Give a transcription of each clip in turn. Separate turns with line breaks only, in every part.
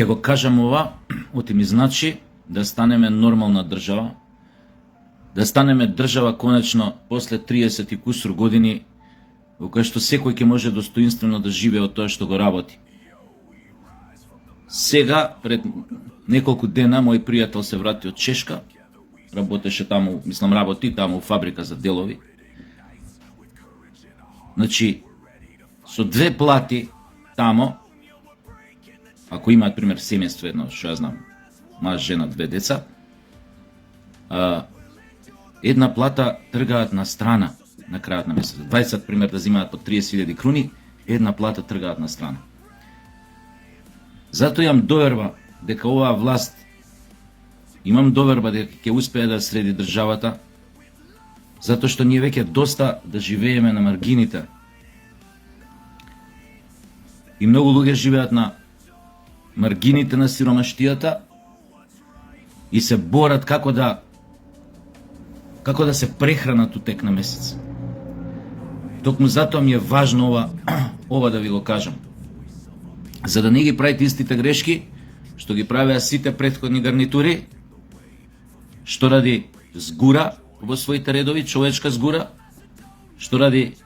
Ќе го кажам ова, оти ми значи да станеме нормална држава, да станеме држава конечно после 30 и кусур години во која што секој ќе може достоинствено да живее од тоа што го работи. Сега, пред неколку дена, мој пријател се врати од Чешка, работеше таму, работи таму у фабрика за делови. Значи, со 2 плати тамо, ако имаат, пример, семејство едно, што ја знам, маж, жена, 2 деца, една плата тргаат на страна на крајот на месецот. 20, пример, да земаат по 30.000 круни, една плата тргаат на страна. Затоа имам доверба дека оваа власт, имам доверба дека ќе успее да среди државата, затоа што ние веќе доста да живееме на маргините. И многу луѓе живеат на маргините на сиромаштијата и се борат како да се прехранат у тек на месец. Токму затоа ми е важно ова да ви го кажам. За да не ги правите истите грешки, што ги правеа сите претходни гарнитури, што ради згура во своите редови, човечка згура, што ради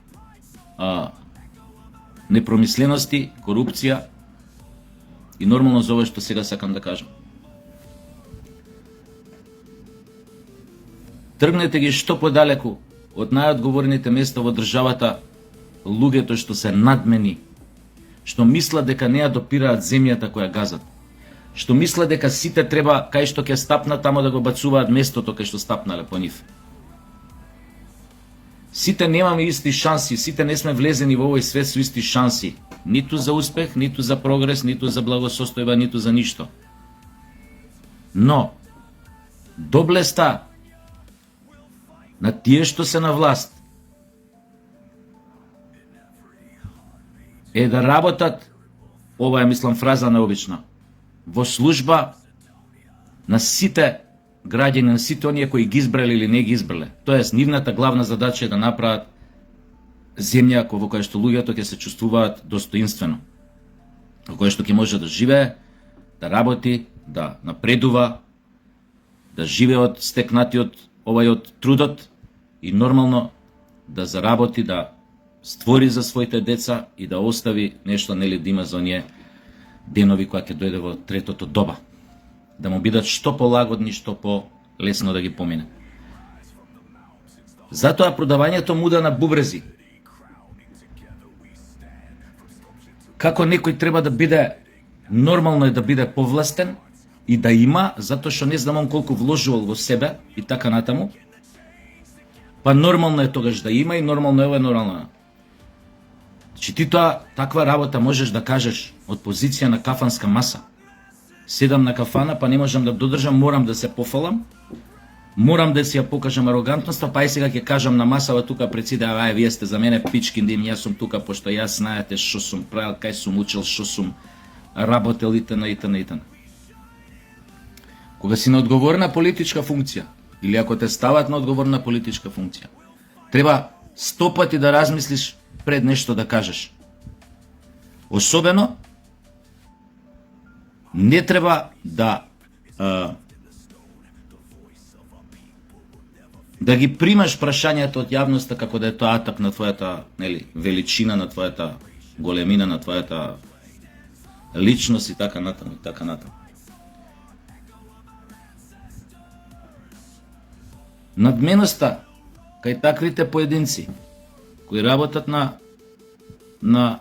непромислености, корупција и нормално за ова што сега сакам да кажам. Тргнете ги што подалеку од најодговорните места во државата луѓето што се надмени, што мислат дека не ја допираат земјата која газат, што мислат дека сите треба кај што ќе стапнат тамо да го бацуваат местото кај што стапнале по нив. Сите немаме исти шанси, сите не сме влезени во овој свет со исти шанси, ниту за успех, ниту за прогрес, ниту за благосостојба, ниту за ништо. Но доблеста на тие што се на власт е да работат, ова е фраза необична, во служба на сите граѓани, на сите оние кои ги избрале или не ги избрале. Тоест, нивната главна задача е да направат земја во која што луѓето ќе се чувствуваат достоинствено, во која што ќе може да живее, да работи, да напредува, да живее од стекнатиот од трудот и нормално да заработи, да створи за своите деца и да остави нешто да има за оние денови која ќе дојде во третото доба. Да му бидат што полагодни, што по-лесно да ги помине. Затоа продавањето муда на бубрези. Како некој треба да биде, нормално е да биде повластен и да има, затоа што не знам он колку вложувал во себе и така натаму, па нормално е тогаш да има и нормално е нормално. Че ти тоа, таква работа можеш да кажеш од позиција на кафанска маса. Седам на кафана, па не можам да додржам, морам да се пофалам, морам да си ја покажам арогантноста, па и сега ќе кажам на масава тука пред сите, вие сте за мене пички, јас сум тука, пошто јас знаете што сум правил, кај сум учил, што сум работел итн. Кога си на одговорна политичка функција, или ако те стават на одговорна политичка функција, треба 100 пати да размислиш пред нешто да кажеш. Особено, не треба да ги примаш прашањата од јавноста како да е тоа атак на твојата величина, на твојата големина, на твојата личност и така натаму. Надменоста кај таквите поединци кои работат на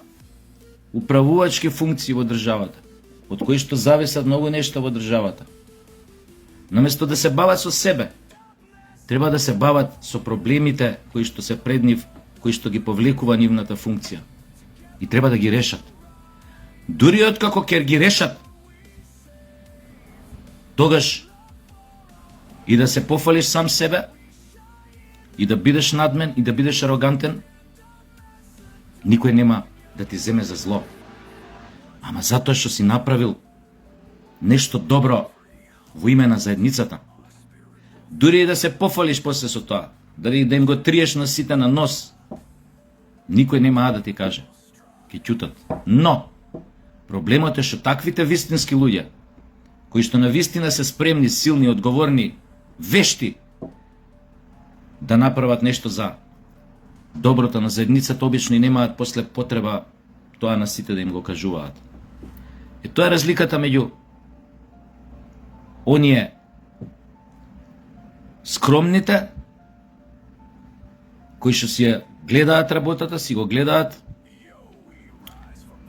управувачки функции во државата, од кои што зависат многу нешта во државата, наместо да се бават со себе, треба да се бават со проблемите кои што се пред нив, кои што ги повлекува нивната функција и треба да ги решат. Дури откако ќе ги решат, тогаш и да се пофалиш сам себе, и да бидеш надмен, и да бидеш арогантен, никој нема да ти земе за зло. Ама затоа што си направил нешто добро во име на заедницата. Дури и да се пофалиш после со тоа, дали да им го триеш на сите на нос, никој нема да ти каже. Ќе ќутат. Но, Проблемот е што таквите вистински луѓе, кои што на вистина се спремни, силни, одговорни, вешти да направат нешто за доброто на заедницата, обично и немаат после потреба тоа на сите да им го кажуваат. Тоа е разликата меѓу оние скромните, кои што си ја гледаат работата, си го гледаат,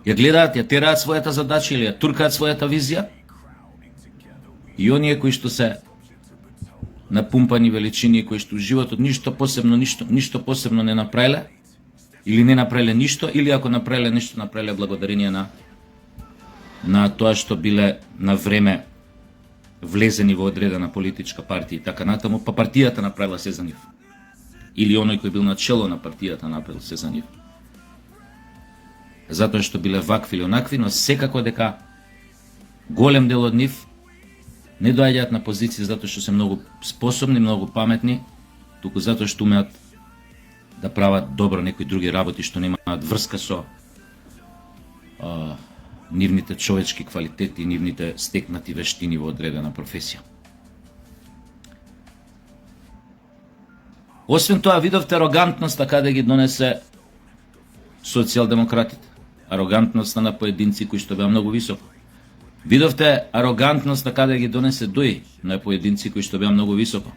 ја тераат својата задача или ја туркаат својата визија, и оние кои што се напумпани величини, кои што животот ништо посебно не направиле, или не направиле ништо, или ако направиле нешто, направиле благодарение на тоа што биле на време влезени во одредена политичка партија и така натаму, па партијата направила се за нив. Или оној кој бил на чело на партијата направил се за нив. Затоа што биле вакви или онакви, но секако дека голем дел од нив не доаѓаат на позиција затоа што се многу способни, многу паметни, туку затоа што умеат да прават добро некои други работи што немаат врска со нивните човечки квалитети, нивните стекнати вештини во одредена професија. Освен тоа, видовте арогантноста каде ги донесе социјалдемократите. Арогантноста на поединци кои што беа многу високо. Видовте арогантноста каде ги донесе ДОИ на поединци кои што беа многу високо.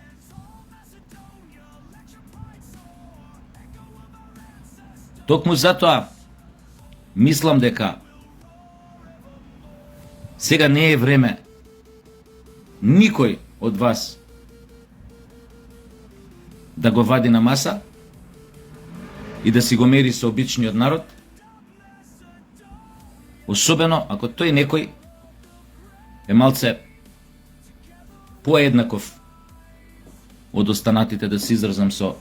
Токму затоа мислам дека сега не е време никој од вас да го вади на маса и да си го мери со обичниот народ, особено ако тој некој е малце поеднаков од останатите, да се изразам со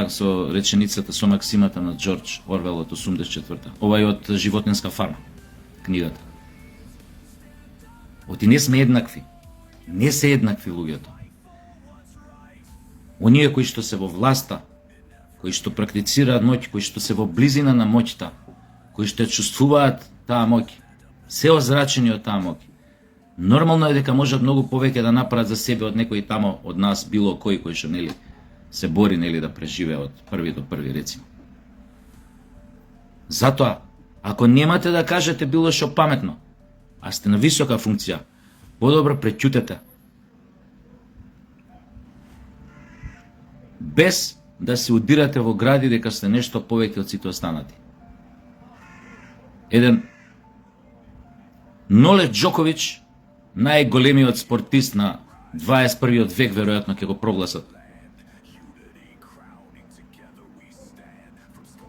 со реченицата, со максимата на Џорџ Орвел од 84-та. Ова е од Животинска фарма, книгата. Оти не сме еднакви. Не се еднакви луѓето. Оние кои што се во власта, кои што практицираат моќ, кои што се во близина на моќта, кои што чувствуваат таа моќ, се озрачени од таа моќ, нормално е дека можат многу повеќе да направат за себе од некој тамо од нас, било кој што нели се бори нели да преживее од први до први, рецимо. Затоа, ако немате да кажете било што паметно, а сте на висока функција, подобро преќутете. Без да се удирате во гради дека сте нешто повеќе од сите останати. Еден Ноле Џоковиќ, најголемиот спортист на 21. век, веројатно ќе го прогласат.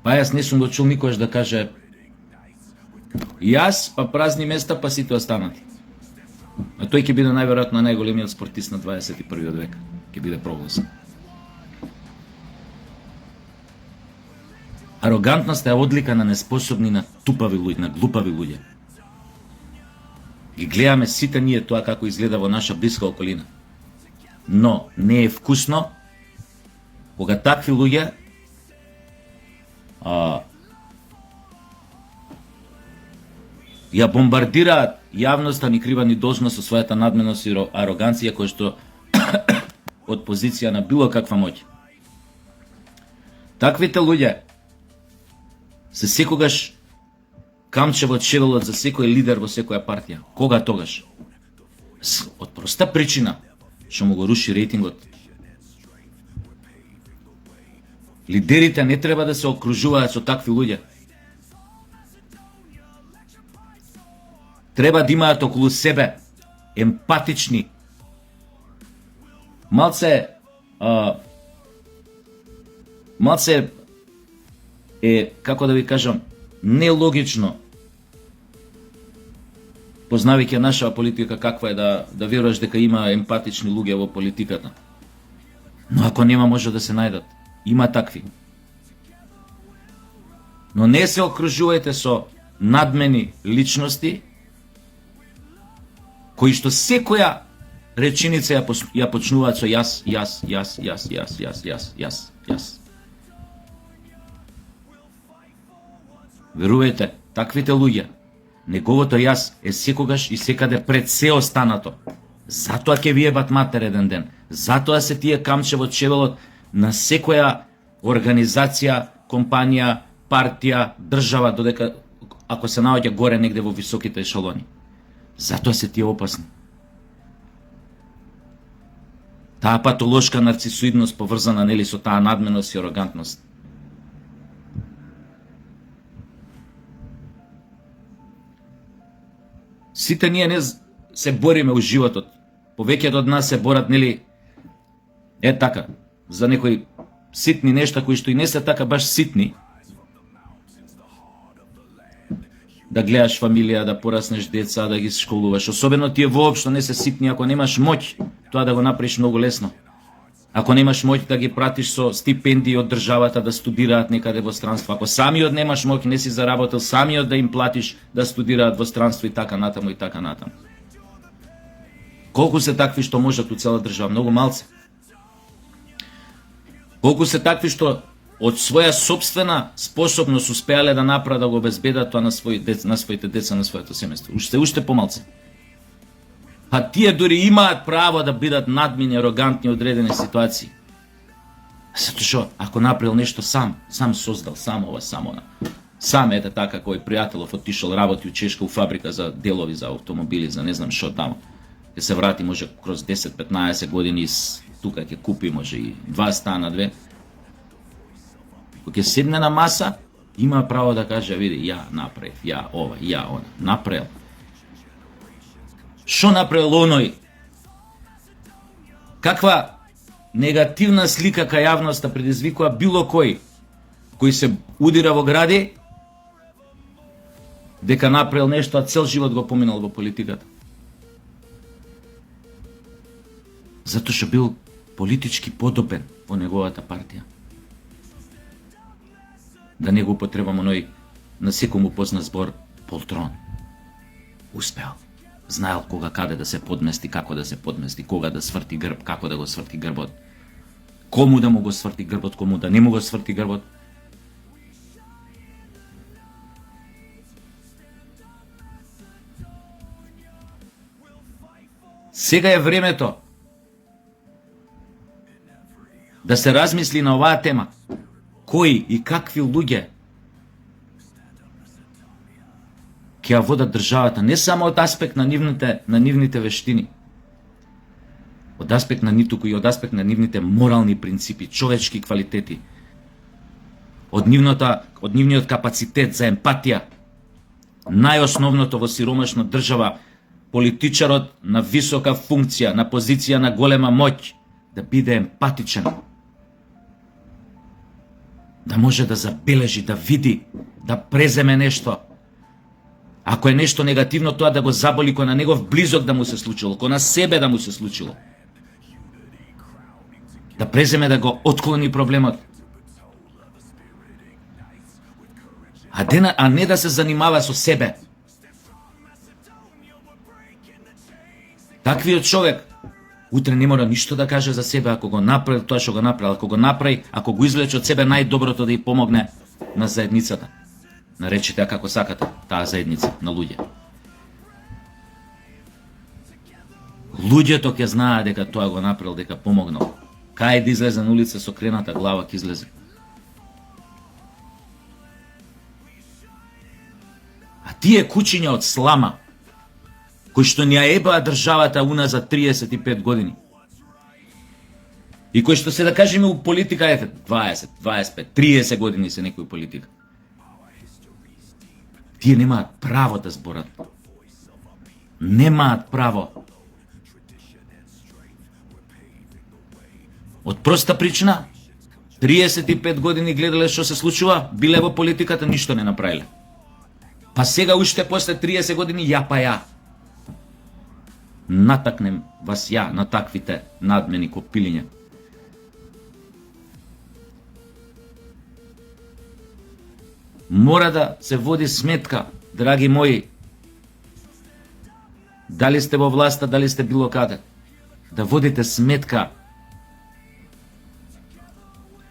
Па јас не сум го чул никош да каже јас, па празни места, па сите останати. А тој ќе биде најверојатно најголемиот спортист на 21. век. Ќе биде прогласен. Арогантноста е одлика на неспособни, на тупави луѓе, на глупави луѓе. Ги гледаме сите ние тоа како изгледа во наша блиска околина. Но не е вкусно кога такви луѓе ја бомбардираат јавноста, ни крива ни должност со својата надменост и ароганција која што од позиција на било каква моќ. Таквите луѓе се секогаш камче во чевелот за секој лидер во секоја партија. Кога тогаш? Од проста причина што му го руши рейтингот. Лидерите не треба да се окружуваат со такви луѓе. Треба да имаат околу себе емпатични, малце е, како да ви кажам, нелогично, познавајќи нашава политика каква е, да веруваш дека има емпатични луѓе во политиката. Но ако нема, може да се најдат. Има такви. Но не се окружувајте со надмени личности, кои што секоја реченица ја почнуваат со јас. Верувајте, таквите луѓе Неговото јас е секогаш и секаде пред се останато. Затоа ќе ви ебат матер еден ден. Затоа се тие камче во чевелот на секоја организација, компанија, партија, држава, додека ако се наоѓа горе негде во високите ешелони. Затоа се тие опасни. Таа патолошка нарцисоидност поврзана нели со таа надменост и арогантност. Сите ние не се бориме у животот. Повеќето од нас се борат нели така за некои ситни нешта кои што и не се така баш ситни. Да гледаш фамилија, да пораснеш деца, да ги школуваш. Особено тие воопшто не се ситни, ако немаш моќ, тоа да го направиш многу лесно. Ако немаш моќ да ги пратиш со стипендии од државата да студираат некаде во странство, ако самиот немаш моќ, не си заработил самиот да им платиш да студираат во странство и така натаму и така натаму. Колку се такви што можат у цела држава? Многу малце. Колку се такви што од своја собствена способност успеале да направат да го обезбедат тоа на своите деца, на своето семејство. Уште помалце. А тие дури имаат право да бидат надмени, арогантни од одредени ситуации. Затоа што ако направил нешто сам создал, сам ова, сам она. Сам ете така кој пријателов отишол работи у Чешка у фабрика за делови за автомобили, за не знам што таму. Ќе се врати може кроз 10-15 години тука ќе купи може и 2 стана, 2. Кога ќе седне на маса, има право да каже, види, ја направив, ја ова, ја она, направил. Што направил оној? Каква негативна слика кај јавноста предизвикува било кој се удира во гради, дека направил нешто, а цел живот го поминал во политиката. Затоа што бил политички подобен во неговата партија. Да не го употребам оној на секому познат збор полтрон. Успеал. Знаел кога каде да се подмести, како да се подмести, кога да сврти грб, како да го сврти грбот. Кому да му го сврти грбот, кому да не му го сврти грбот. Сега е времето да се размисли на оваа тема. Кои и какви луѓе ќе ја водат државата, не само од аспект на нивните вештини, од аспект на туку и од аспект на нивните морални принципи, човечки квалитети, од нивниот капацитет за емпатија. Најосновното во сиромашна држава, политичарот на висока функција, на позиција на голема моќ, да биде емпатичен. Да може да забележи, да види, да преземе нешто. Ако е нешто негативно, тоа да го заболи кој на негов близок да му се случило, кој на себе да му се случило. Да преземе да го отклони проблемот. А не да се занимава со себе. Таквиот човек утре не мора ништо да каже за себе ако го направи тоа што го направи, ако го направи, ако го извлече од себе најдоброто да ја помогне на заедницата. Наречете ја како сакате, таа заедница на луѓе. Луѓето ќе знаат дека тоа го направил, дека помогнал. Кај да излезе на улица со крената глава ќе излезе. А тие кучиња од слама, кои што ни ја ебаа државата уназад 35 години, и кои што се да кажеме у политика, 20, 25, 30 години се некој политика. Тие немаат право да зборат. Немаат право. Од проста причина, 35 години гледале што се случува, биле во политиката, ништо не направиле. Па сега уште после 30 години ја натакнем вас ја на таквите надмени копилиња. Мора да се води сметка, драги мои, дали сте во власта, дали сте било каде, да водите сметка.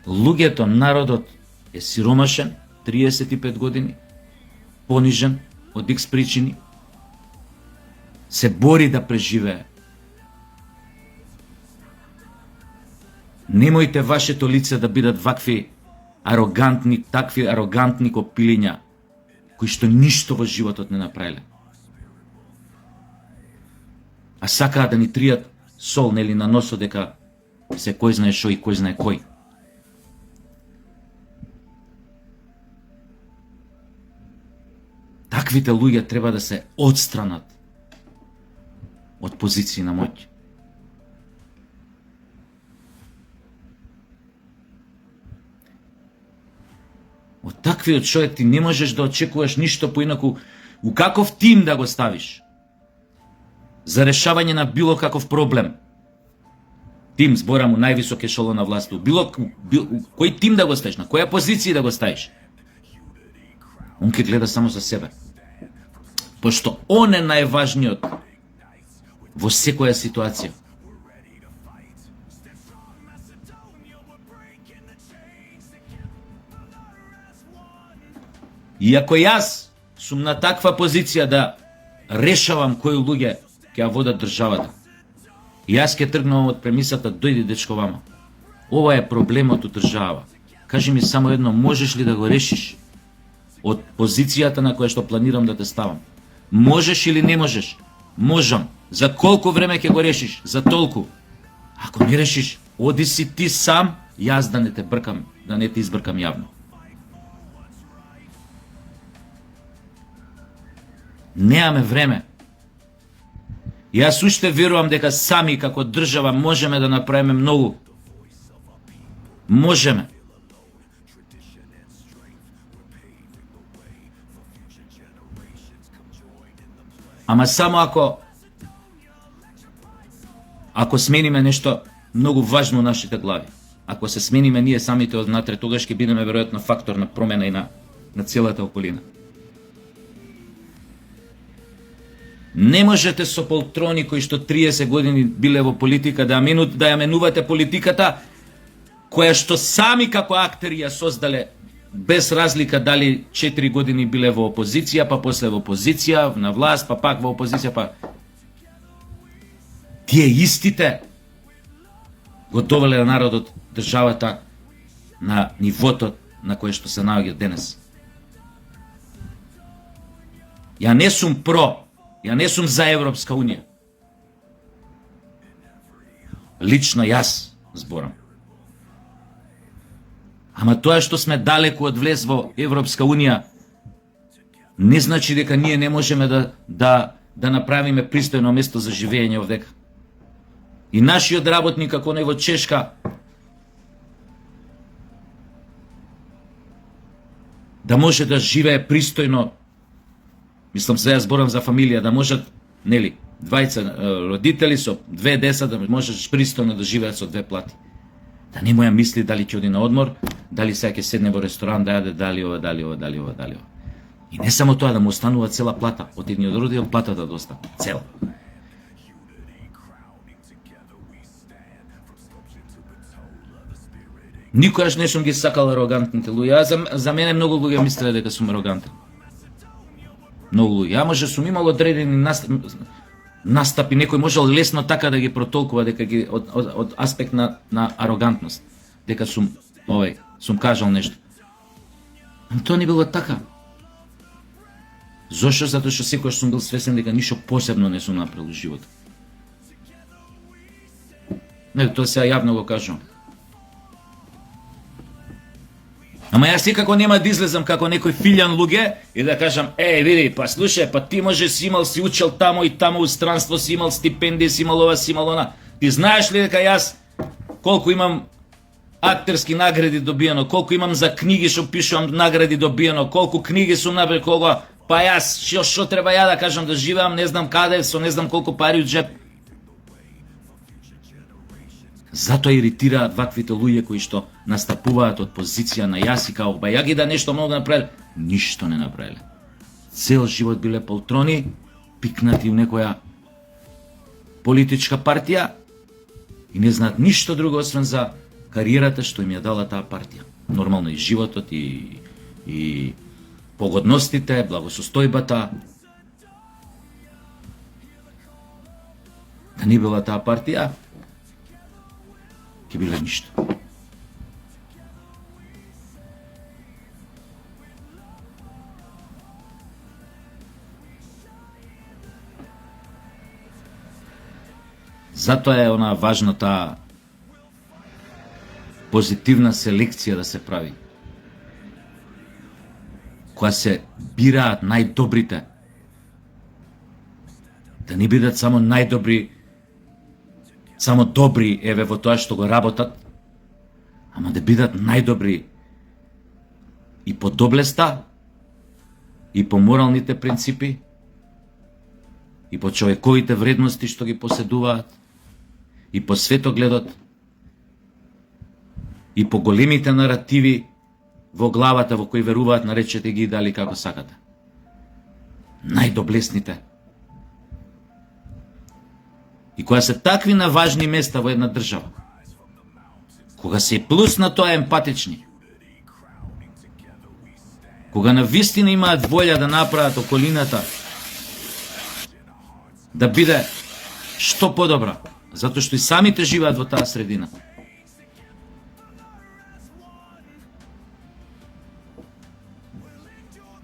Луѓето, народот е сиромашен, 35 години, понижен, од X причини, се бори да преживее. Немојте вашето лице да бидат такви арогантни копилиња, кои што ништо во животот не направиле. А сакаат да ни тријат сол нели на носот дека се кој знае шо и кој знае кој. Таквите луѓе треба да се отстранат од позиции на моќ. Од таквиот човек ти не можеш да очекуваш ништо поинаку у каков тим да го ставиш за решавање на било каков проблем. Тим, зборам у највисок ешелон на власт, кој тим да го ставиш, на која позиција да го ставиш. Он ќе гледа само за себе. Пошто он е најважниот во секоја ситуација. И ако јас сум на таква позиција да решавам кои луѓе ќе ја водат државата, јас ќе тргнам од премисата, дојди дечко вама. Ова е проблемот у држава. Кажи ми само едно, можеш ли да го решиш од позицијата на која што планирам да те ставам? Можеш или не можеш? Можам. За колку време ќе го решиш? За толку. Ако не решиш, оди си ти сам, јас да не те бркам, да не те избркам јавно. Неаме време. Јас уште верувам дека сами како држава можеме да направиме многу. Можеме. Ама само ако смениме нешто многу важно во нашите глави. Ако се смениме ние самите однатре, тогаш ќе бидеме веројатно фактор на промена и на целата околина. Не можете со полтрони кои што 30 години биле во политика да ја менувате политиката која што сами како актери ја создале, без разлика дали 4 години биле во опозиција, па после во опозиција, на власт, па пак во опозиција, па тие истите го довеле народот, државата на нивото на кое што се наоѓа денес. Ја не сум ја не сум за Европска Унија. Лично јас зборам. Ама тоа што сме далеку од влез во Европска Унија не значи дека ние не можеме да направиме пристојно место за живење овдека. И нашиот работник, како не во Чешка, да може да живее пристојно. Мислам, сега зборам за фамилија, да можат, нели, двајца родители со 2 деца, да можеш пристојно да живеат со 2 плати. Да не моја мисли дали ќе оди на одмор, дали сега ќе седне во ресторан да јаде, дали ова. И не само тоа, да му останува цела плата, од едниот родител платата да остане, цела. Никогаш не сум ги сакал арогантните луѓе. За мене многу луѓе мислеле дека сум арогантен. Многу луѓе. Ја може сум имал одредени настапи, некој можел лесно така да ги протолкува дека ги од аспект на арогантност, дека сум кажал нешто. Но тоа не било така. Зошто? Затоа што секојаш сум бил свесен дека ништо посебно не сум направил во животот. Не, тоа сега јавно го кажувам. Ама јас секако нема да излезам како некој филјан луѓе и да кажам, види, па слушај, па ти може си учел тамо и тамо у странство, си имал стипендија, си имал ова, си имал она. Ти знаеш ли дека јас колку имам актерски награди добиено, колку имам за книги што пишувам награди добиено, колку книги сум направил, колку, па јас што треба ја да кажам, да живеам не знам каде, со не знам колку пари од джеп. Затоа иритираат ваквите луѓе кои што настапуваат од позиција на јас и као, ба ја ги да нешто многу направиле, ништо не направиле. Цел живот биле полтрони, пикнати у некоја политичка партија и не знаат ништо друго освен за кариерата што им ја дала таа партија. Нормално и животот и погодностите, благосостојбата. Да не била таа партија, ќе биле ништо. Затоа е она важната позитивна селекција да се прави, која се бираат најдобрите, да не бидат само најдобри, само добри еве во тоа што го работат, ама да бидат најдобри и по доблеста, и по моралните принципи, и по човековите вредности што ги поседуваат, и по светогледот, и по големите наративи во главата во кои веруваат, наречете ги дали како сакате. Најдоблесните. И кога се такви на важни места во една држава, кога се плюс на тоа емпатични, кога на вистина имаат волја да направат околината да биде што подобра, затоа што и самите живеат во таа средина.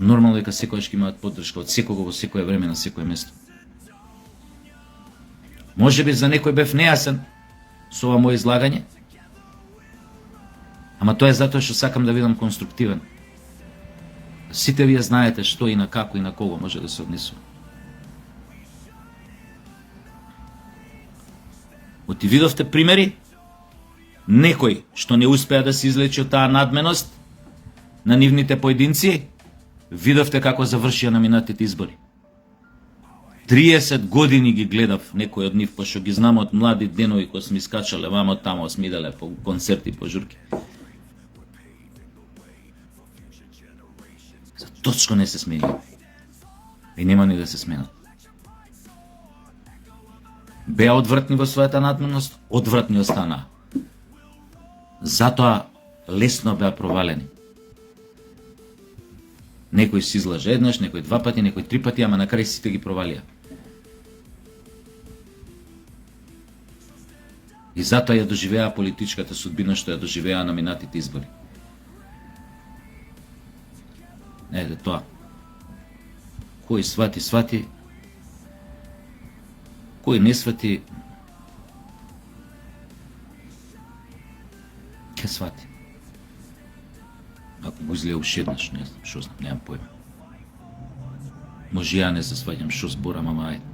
Нормално дека секојаш ќе имаат поддршка од секого во секое време на секое место. Може би за некој бев нејасен со ова моје излагање, ама тоа е затоа што сакам да бидам конструктивен. Сите вие знаете што и на како и на кого може да се однесува. Оти видовте примери, некој што не успеа да се излечи од таа надменост на нивните поединци, видовте како завршија на минатите избори. 30 години ги гледав некој од нив, пошто ги знам од млади денови кога сме искачале вамо тамо, сме иделе по концерти, по журки. За точно не се смени. И нема ни да се сменат. Беа одвратни во својата надменост, одвратни останаа. Затоа лесно беа провалени. Некој се излаже еднаш, некој 2 пати, некој 3 пати, ама на крај сите ги провалија. И затоа ја доживеа политичката судбина што ја доживеа на минатите избори. Ете тоа. Кој свати, свати. Кој не свати, ке свати. Ако го излеја уште еднаш, не знам, шо знам, немам појма. Може ја не се сваќам шо зборам, ама ајде.